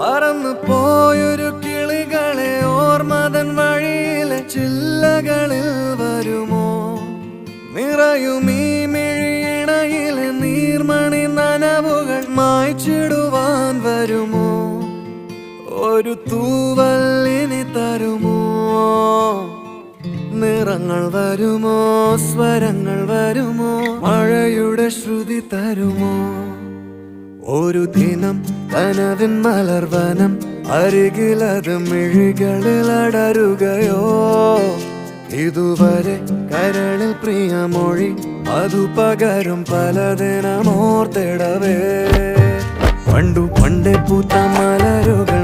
പറന്നു പോയൊരു കിളികളെ ഓർമ്മതൻ വഴിയിലെ ചില്ലകളിൽ വരുമോ? നിറയും ഈ മിഴിയിണയിലെ നീർമണി നനവുകൾ മായ്ച്ചിടുവാൻ വരുമോ? ഒരു തൂവല്ലിനി തരുമോ? നിറങ്ങൾ വരുമോ? സ്വരങ്ങൾ വരുമോ? മഴയുടെ ശ്രുതി തരുമോ? ഒരു ദിനം കനവിൻ മലർവനം അരികിലത് മിഴികളിൽ അടരുകയോ? ഇതുവരെ കരളിൽ പ്രിയമൊഴി അതു പകരും പലതിനമോർത്തിടവേ. പണ്ടു പണ്ടേ പൂത്ത മലരുകൾ